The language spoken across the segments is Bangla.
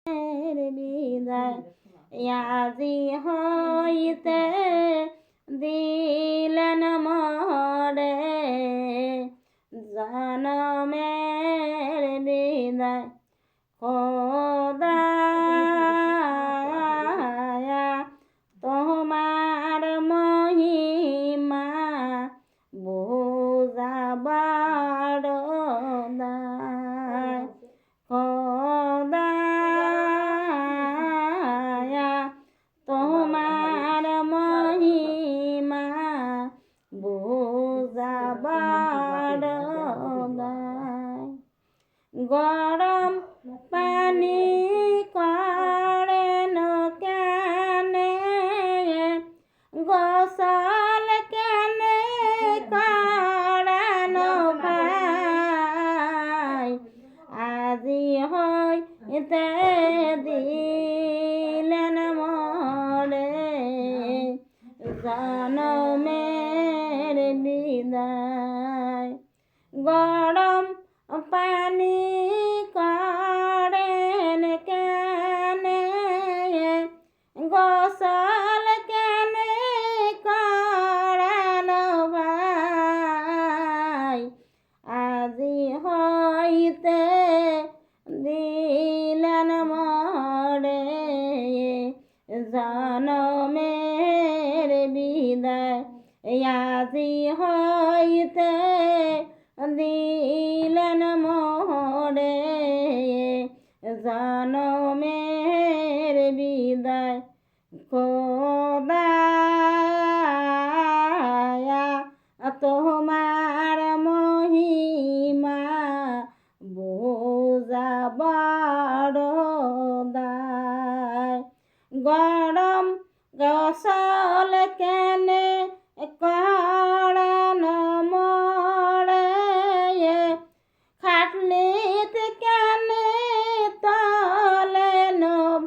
বিদায় আজি হইতে দিলেন মরে জনমের বিদায় খোদা তোমার মহিমা বুঝাবার দায় খোদা তোমার মহিমা বুঝাবার দায় গরম পানি করেন কেনে গোসল কেনে করেন ভাই আজি হইতে দিলেন মরে জনমের বিদায় গরম পানি করেন কেনে গোসল কেনে করেন ভাই আজি হইতে দিলেন মরে জনমের বিদায় আজি হইতে দিলেন মরে জনমের বিদায় খোদা তোমার মহিমা বুঝাবার দায় গরম গোসল কেনে করেন মরে খাটনিত কেনে তলেন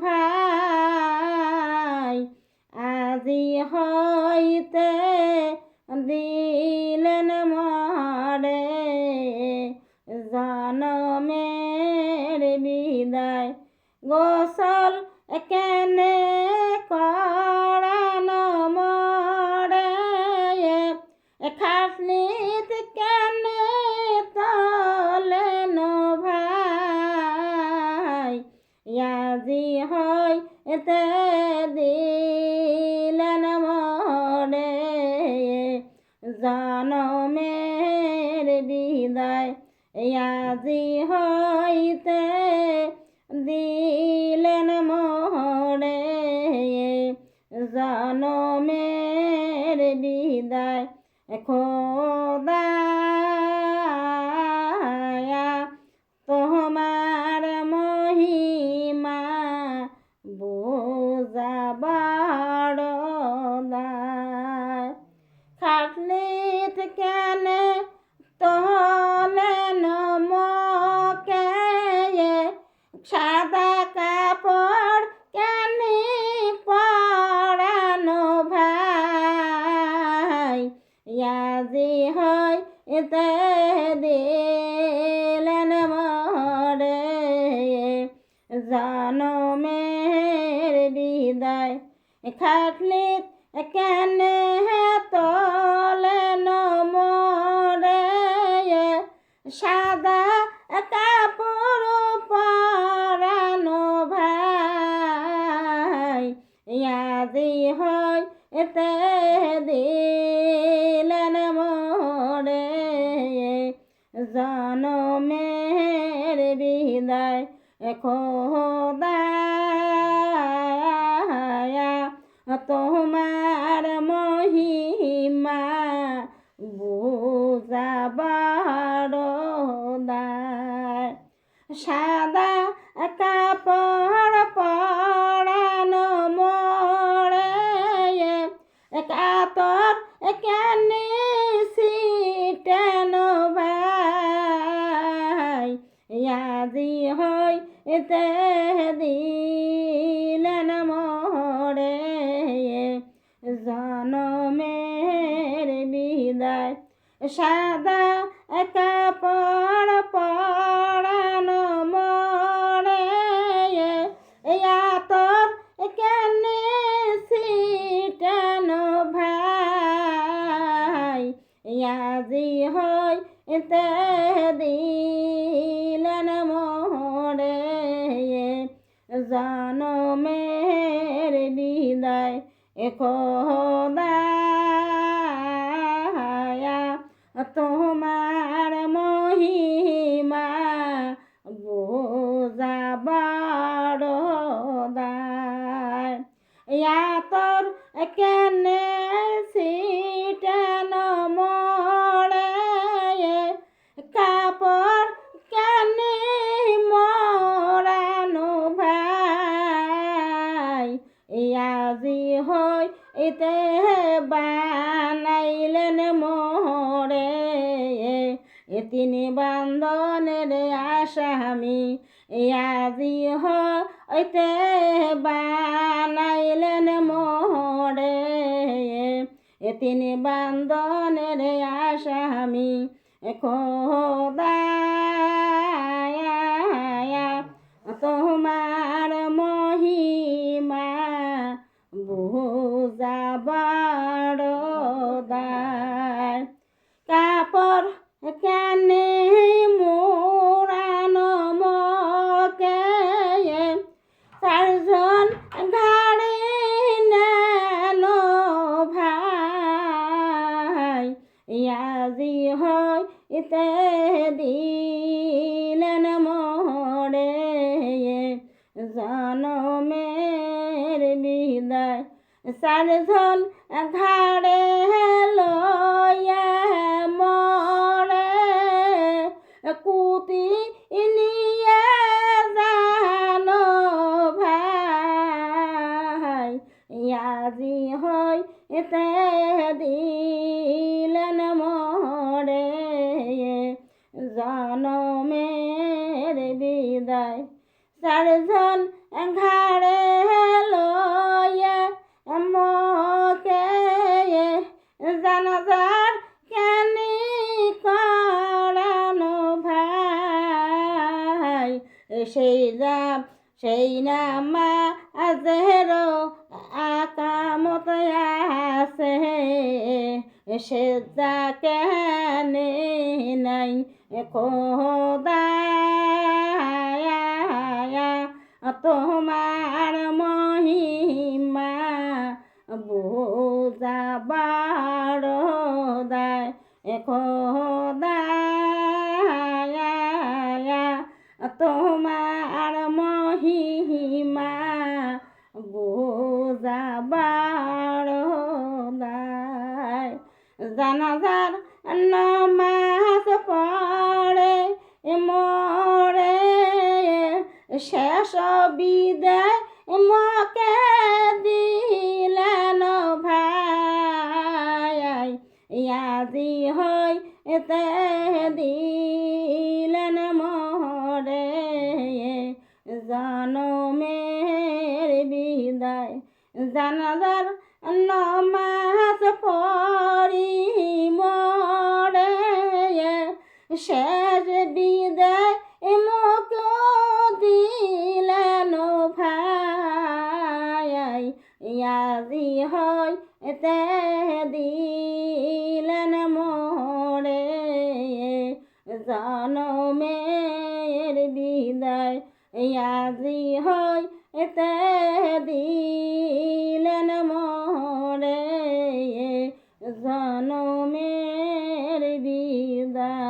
ভাই আজি হইতে দিলেন মরে জনমের বিদায় গোসল কেনে করেন মরে খাটনিত কেনে তলেন ভাই আজি হইতে দিলেন মরে জনমের বিদায় আজি হইতে দিলেন মরে জনমের বিদায় খোদা তোমার মহিমা বুঝাবার দায় খাটনিত কেনে তলেন মকে সাদা কাপড় কেনে পরানো ভাই আজি হইতে দিলেন মরে জনমের বিদায় খাটনিত কেনে তলেন মরে সাদা কাপড় পরানো ভাই আজি হইতে দিলেন মরে জনমের বিদায় খোদা তোমার মহিমা বুঝাবার দায় সাদা কাপড় পরানো মরে কাতর কেনে সিটেন ভাই আজি হইতে দিলেন মরে জনমের বিদায় সাদা কাপড় পরানো মরে খোদা তোমার মহিমা বোঝা বড় দায় তোর কেনে সিটানো মোড়ে কাপড় কেনে মোড়ানো ভাই আজি হই এতে বানাইলেন মোড়ে তিনি বান্ধনের আসামি আজি হইতে বানাইলেন মোড়ে তিনি বান্ধনের আসামি খোদা তোমার মহিমা বোঝা বড় দায় কাপড় কেনে মোড়ানো মকে চারজন ঘাড়ে নেনো ভাই আজি হইতে দিলেন মোড়ে জনমের বিদায় চারজন ঘাড়ে লইয়া মরে কুতি নিয়ে জানো ভাই আজি হইতে দিলেন মোড়ে জনমের বিদায় চারজন ঘাড়ে লইয়া মকে জানাজার কেনি করানো ভাই সেই নামা আজের আকামত আছে সে যা কেনে নাই খোদা তোমার মহিমা বোঝা বড় দায় খোদা তোমার মহিমা বোঝা বড় দায় জানাজার নামাজ পড়ে মোরে শেষ বিদায় মকে দিলেন ভাই আজি হইতে দিলেন মোরে জনমের বিদায় জানাজার নমাজ পড়ি মোরে শেষ বিদায় মক দিলেন ভাই আজি হইতে দিলেন মোরে জনমের বিদায় আজি হইতে দিলেন মোরে জনমের বিদায়।